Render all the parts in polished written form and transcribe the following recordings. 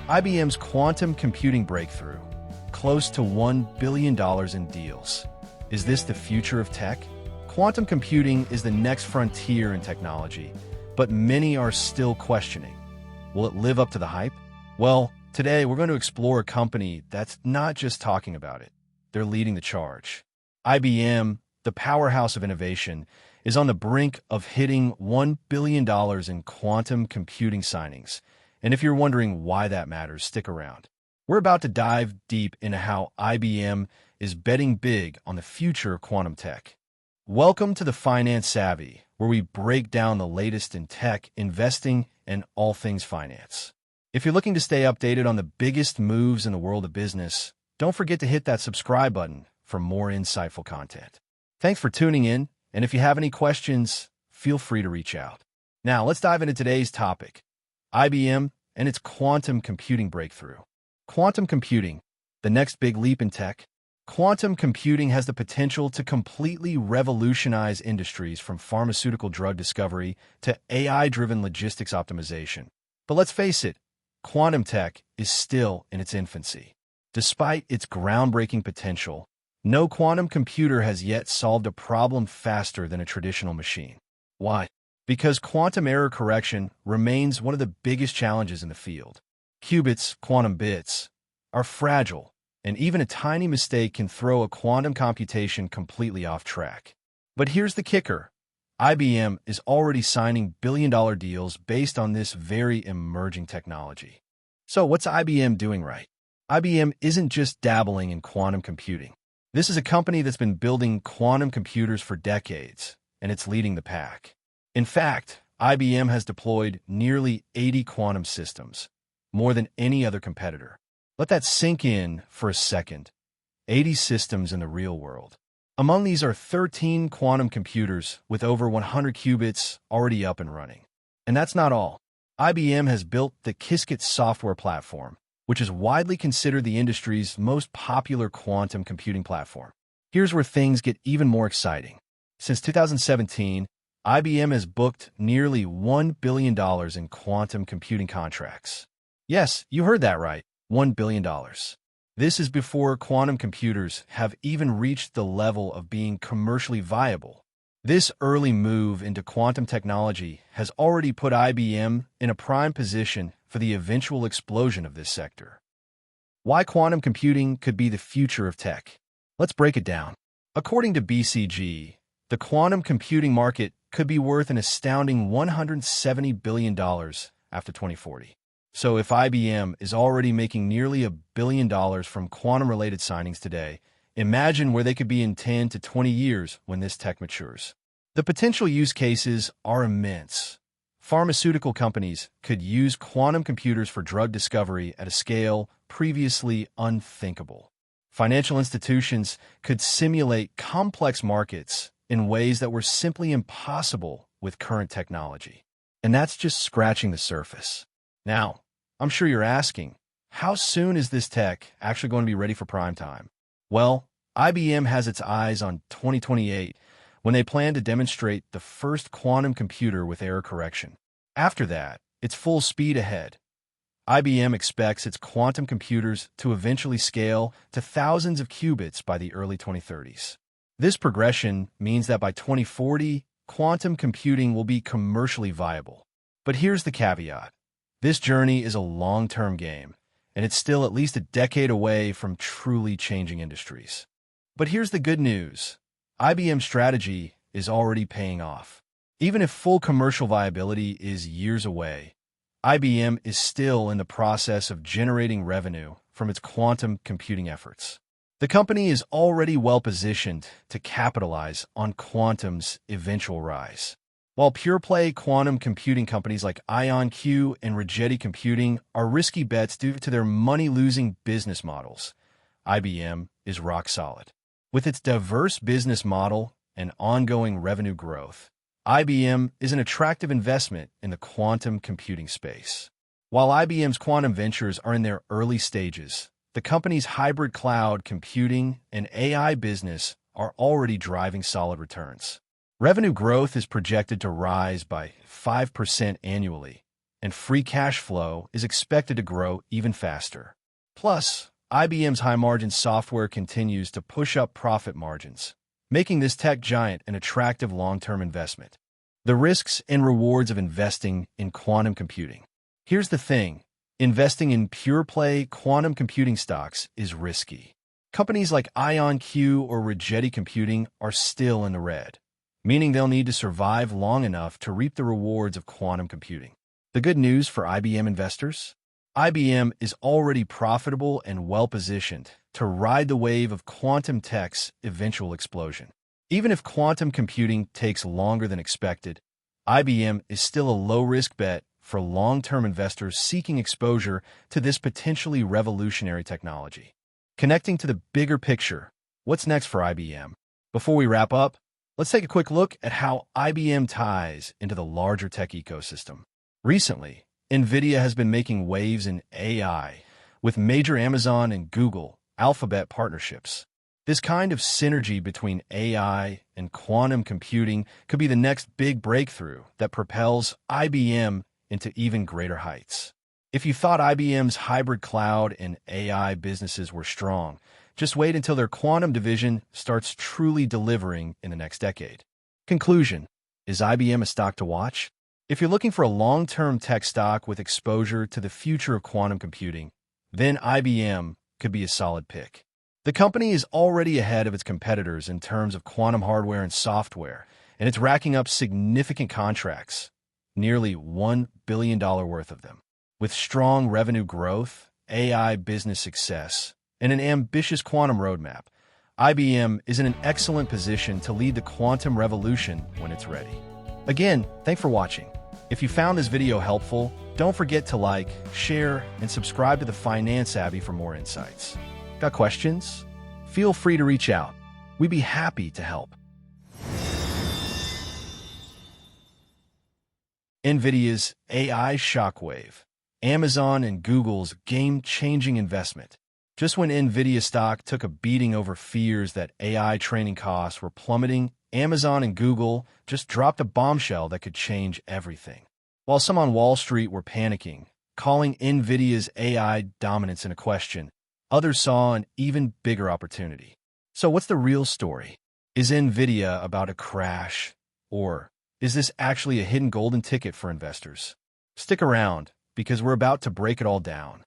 IBM's quantum computing breakthrough, close to $1 billion in deals. Is this the future of tech? Quantum computing is the next frontier in technology, but many are still questioning. Will it live up to the hype? Well, today we're going to explore a company that's not just talking about it. They're leading the charge. IBM, the powerhouse of innovation, is on the brink of hitting $1 billion in quantum computing signings. And if you're wondering why that matters, stick around. We're about to dive deep into how IBM is betting big on the future of quantum tech. Welcome to the Finance Savvy, where we break down the latest in tech, investing, and all things finance. If you're looking to stay updated on the biggest moves in the world of business, don't forget to hit that subscribe button for more insightful content. Thanks for tuning in, and if you have any questions, feel free to reach out. Now, let's dive into today's topic, IBM and its quantum computing breakthrough. Quantum computing, the next big leap in tech. Quantum computing has the potential to completely revolutionize industries from pharmaceutical drug discovery to AI-driven logistics optimization. But let's face it, quantum tech is still in its infancy. Despite its groundbreaking potential, no quantum computer has yet solved a problem faster than a traditional machine. Why? Because quantum error correction remains one of the biggest challenges in the field. Qubits, quantum bits, are fragile, and even a tiny mistake can throw a quantum computation completely off track. But here's the kicker. IBM is already signing billion-dollar deals based on this very emerging technology. So what's IBM doing right? IBM isn't just dabbling in quantum computing. This is a company that's been building quantum computers for decades, and it's leading the pack. In fact, IBM has deployed nearly 80 quantum systems, more than any other competitor. Let that sink in for a second. 80 systems in the real world. Among these are 13 quantum computers with over 100 qubits already up and running. And that's not all. IBM has built the Qiskit software platform, which is widely considered the industry's most popular quantum computing platform. Here's where things get even more exciting. Since 2017, IBM has booked nearly $1 billion in quantum computing contracts. Yes, you heard that right, $1 billion. This is before quantum computers have even reached the level of being commercially viable. This early move into quantum technology has already put IBM in a prime position for the eventual explosion of this sector. Why quantum computing could be the future of tech? Let's break it down. According to BCG, the quantum computing market could be worth an astounding $170 billion after 2040. So if IBM is already making nearly $1 billion from quantum-related signings today, imagine where they could be in 10 to 20 years when this tech matures. The potential use cases are immense. Pharmaceutical companies could use quantum computers for drug discovery at a scale previously unthinkable. Financial institutions could simulate complex markets in ways that were simply impossible with current technology. And that's just scratching the surface. Now, I'm sure you're asking, how soon is this tech actually going to be ready for prime time? Well, IBM has its eyes on 2028 when they plan to demonstrate the first quantum computer with error correction. After that, it's full speed ahead. IBM expects its quantum computers to eventually scale to thousands of qubits by the early 2030s. This progression means that by 2040, quantum computing will be commercially viable. But here's the caveat. This journey is a long-term game, and it's still at least a decade away from truly changing industries. But here's the good news. IBM's strategy is already paying off. Even if full commercial viability is years away, IBM is still in the process of generating revenue from its quantum computing efforts. The company is already well-positioned to capitalize on quantum's eventual rise. While pure-play quantum computing companies like IonQ and Rigetti Computing are risky bets due to their money-losing business models, IBM is rock solid. With its diverse business model and ongoing revenue growth, IBM is an attractive investment in the quantum computing space. While IBM's quantum ventures are in their early stages, the company's hybrid cloud computing and AI business are already driving solid returns. Revenue growth is projected to rise by 5% annually, and free cash flow is expected to grow even faster. Plus, IBM's high-margin software continues to push up profit margins, making this tech giant an attractive long-term investment. The risks and rewards of investing in quantum computing. Here's the thing. Investing in pure-play quantum computing stocks is risky. Companies like IonQ or Rigetti Computing are still in the red, meaning they'll need to survive long enough to reap the rewards of quantum computing. The good news for IBM investors? IBM is already profitable and well-positioned to ride the wave of quantum tech's eventual explosion. Even if quantum computing takes longer than expected, IBM is still a low-risk bet for long-term investors seeking exposure to this potentially revolutionary technology. Connecting to the bigger picture, what's next for IBM? Before we wrap up, let's take a quick look at how IBM ties into the larger tech ecosystem. Recently, Nvidia has been making waves in AI with major Amazon and Google Alphabet partnerships. This kind of synergy between AI and quantum computing could be the next big breakthrough that propels IBM into even greater heights. If you thought IBM's hybrid cloud and AI businesses were strong, just wait until their quantum division starts truly delivering in the next decade. Conclusion: is IBM a stock to watch? If you're looking for a long-term tech stock with exposure to the future of quantum computing, then IBM could be a solid pick. The company is already ahead of its competitors in terms of quantum hardware and software, and it's racking up significant contracts, nearly $1 billion worth of them. With strong revenue growth, AI business success, and an ambitious quantum roadmap, IBM is in an excellent position to lead the quantum revolution when it's ready. Again, thanks for watching. If you found this video helpful, don't forget to like, share, and subscribe to the Finance Savvy for more insights. Got questions? Feel free to reach out. We'd be happy to help. Nvidia's AI shockwave. Amazon and Google's game-changing investment. Just when Nvidia stock took a beating over fears that AI training costs were plummeting, Amazon and Google just dropped a bombshell that could change everything. While some on Wall Street were panicking, calling Nvidia's AI dominance into question, others saw an even bigger opportunity. So what's the real story? Is Nvidia about to crash? Or is this actually a hidden golden ticket for investors? Stick around, because we're about to break it all down.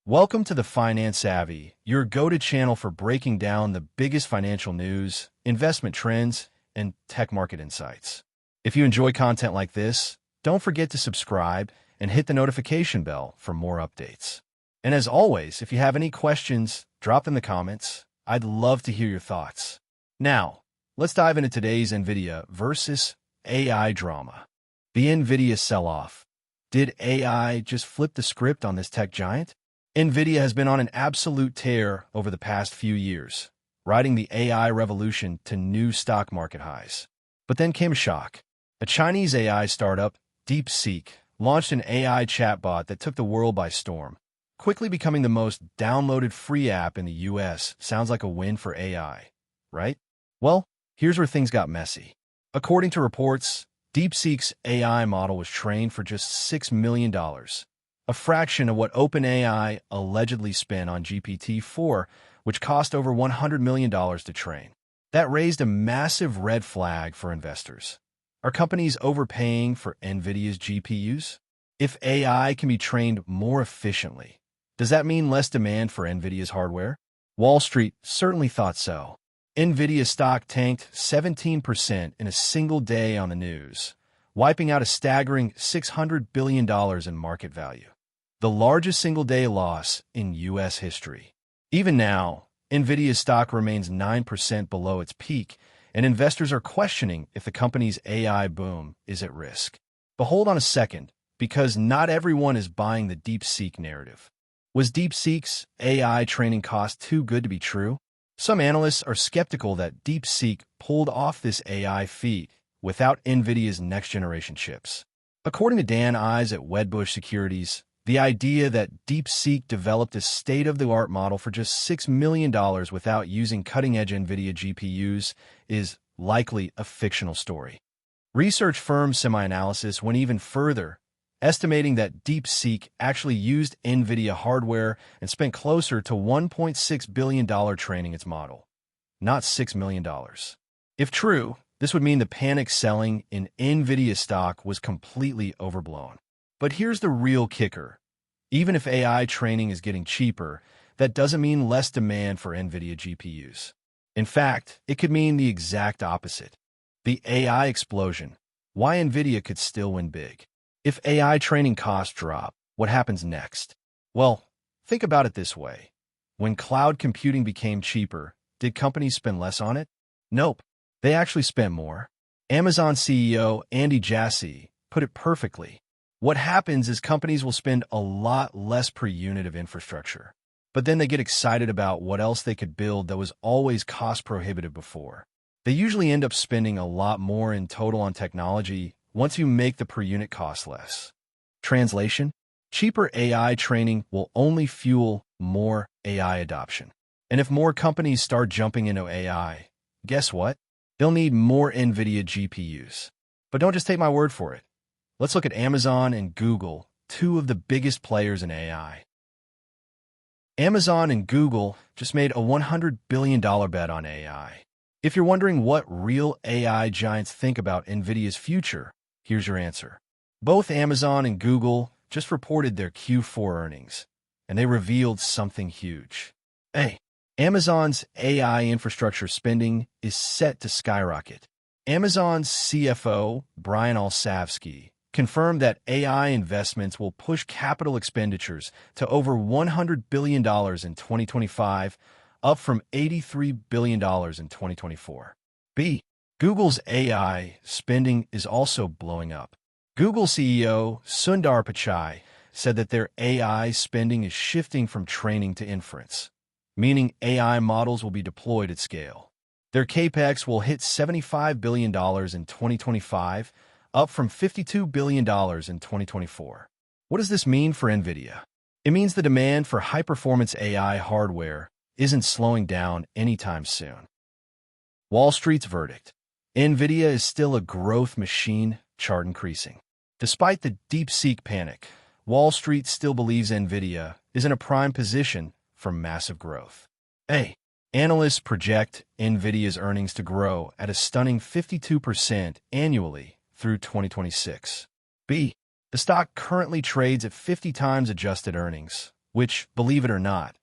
Welcome to the Finance Savvy, your go-to channel for breaking down the biggest financial news, investment trends, and tech market insights. If you enjoy content like this, don't forget to subscribe and hit the notification bell for more updates. And as always, if you have any questions, drop them in the comments. I'd love to hear your thoughts. Now, let's dive into today's Nvidia versus AI drama. The Nvidia sell-off. Did AI just flip the script on this tech giant? Nvidia has been on an absolute tear over the past few years, riding the AI revolution to new stock market highs. But then came a shock. A Chinese AI startup, DeepSeek, launched an AI chatbot that took the world by storm. Quickly becoming the most downloaded free app in the US. Sounds like a win for AI, right? Well, here's where things got messy. According to reports, DeepSeek's AI model was trained for just $6 million, a fraction of what OpenAI allegedly spent on GPT-4, which cost over $100 million to train. That raised a massive red flag for investors. Are companies overpaying for Nvidia's GPUs? If AI can be trained more efficiently, does that mean less demand for Nvidia's hardware? Wall Street certainly thought so. Nvidia stock tanked 17% in a single day on the news, wiping out a staggering $600 billion in market value, the largest single-day loss in U.S. history. Even now, Nvidia's stock remains 9% below its peak, and investors are questioning if the company's AI boom is at risk. But hold on a second, because not everyone is buying the DeepSeek narrative. Was DeepSeek's AI training cost too good to be true? Some analysts are skeptical that DeepSeek pulled off this AI feat without Nvidia's next-generation chips. According to Dan Ives at Wedbush Securities, the idea that DeepSeek developed a state-of-the-art model for just $6 million without using cutting-edge Nvidia GPUs is likely a fictional story. Research firm SemiAnalysis went even further estimating that DeepSeek actually used Nvidia hardware and spent closer to $1.6 billion training its model, not $6 million. If true, this would mean the panic selling in Nvidia stock was completely overblown. But here's the real kicker. Even if AI training is getting cheaper, that doesn't mean less demand for Nvidia GPUs. In fact, it could mean the exact opposite. The AI explosion. Why Nvidia could still win big. If AI training costs drop, what happens next? Well, think about it this way. When cloud computing became cheaper, did companies spend less on it? Nope. They actually spent more. Amazon CEO Andy Jassy put it perfectly. What happens is companies will spend a lot less per unit of infrastructure. But then they get excited about what else they could build that was always cost-prohibitive before. They usually end up spending a lot more in total on technology once you make the per-unit cost less. Translation: cheaper AI training will only fuel more AI adoption. And if more companies start jumping into AI, guess what? They'll need more Nvidia GPUs. But don't just take my word for it. Let's look at Amazon and Google, two of the biggest players in AI. Amazon and Google just made a $100 billion bet on AI. If you're wondering what real AI giants think about Nvidia's future, here's your answer. Both Amazon and Google just reported their Q4 earnings, and they revealed something huge. Amazon's AI infrastructure spending is set to skyrocket. Amazon's CFO, Brian Olsavsky, confirmed that AI investments will push capital expenditures to over $100 billion in 2025, up from $83 billion in 2024. Google's AI spending is also blowing up. Google CEO Sundar Pichai said that their AI spending is shifting from training to inference, meaning AI models will be deployed at scale. Their CapEx will hit $75 billion in 2025, up from $52 billion in 2024. What does this mean for Nvidia? It means the demand for high-performance AI hardware isn't slowing down anytime soon. Wall Street's verdict. Nvidia is still a growth machine, chart increasing. Despite the DeepSeek panic, Wall Street still believes Nvidia is in a prime position for massive growth. Analysts project Nvidia's earnings to grow at a stunning 52% annually through 2026. The stock currently trades at 50 times adjusted earnings, which, believe it or not,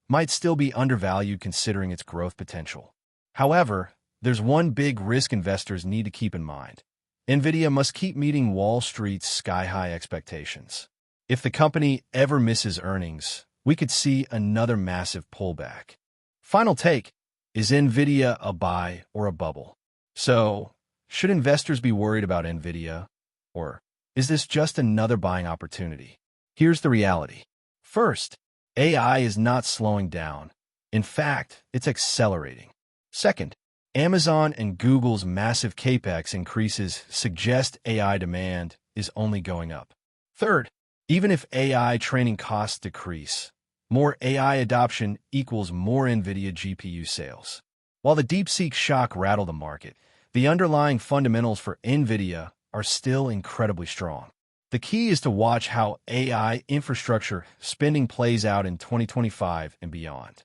might still be undervalued considering its growth potential. However, there's one big risk investors need to keep in mind. Nvidia must keep meeting Wall Street's sky-high expectations. If the company ever misses earnings, we could see another massive pullback. Final take: is Nvidia a buy or a bubble? So, should investors be worried about Nvidia, or is this just another buying opportunity? Here's the reality. First, AI is not slowing down. In fact, it's accelerating. Second, Amazon and Google's massive CapEx increases suggest AI demand is only going up. Third, even if AI training costs decrease, more AI adoption equals more Nvidia GPU sales. While the DeepSeek shock rattled the market, the underlying fundamentals for Nvidia are still incredibly strong. The key is to watch how AI infrastructure spending plays out in 2025 and beyond.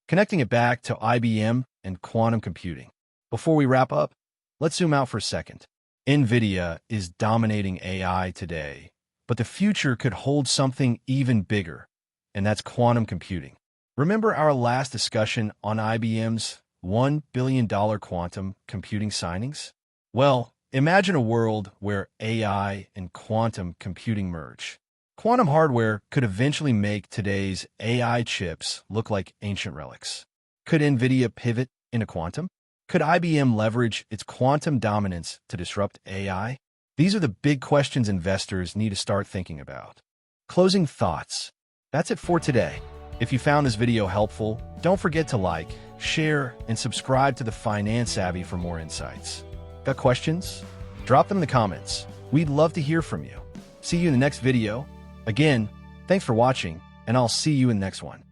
Connecting it back to IBM and quantum computing. Before we wrap up, let's zoom out for a second. Nvidia is dominating AI today, but the future could hold something even bigger, and that's quantum computing. Remember our last discussion on IBM's $1 billion quantum computing signings? Well, imagine a world where AI and quantum computing merge. Quantum hardware could eventually make today's AI chips look like ancient relics. Could Nvidia pivot into quantum? Could IBM leverage its quantum dominance to disrupt AI? These are the big questions investors need to start thinking about. Closing thoughts. That's it for today. If you found this video helpful, don't forget to like, share, and subscribe to the Finance Savvy for more insights. Got questions? Drop them in the comments. We'd love to hear from you. See you in the next video. Again, thanks for watching, and I'll see you in the next one.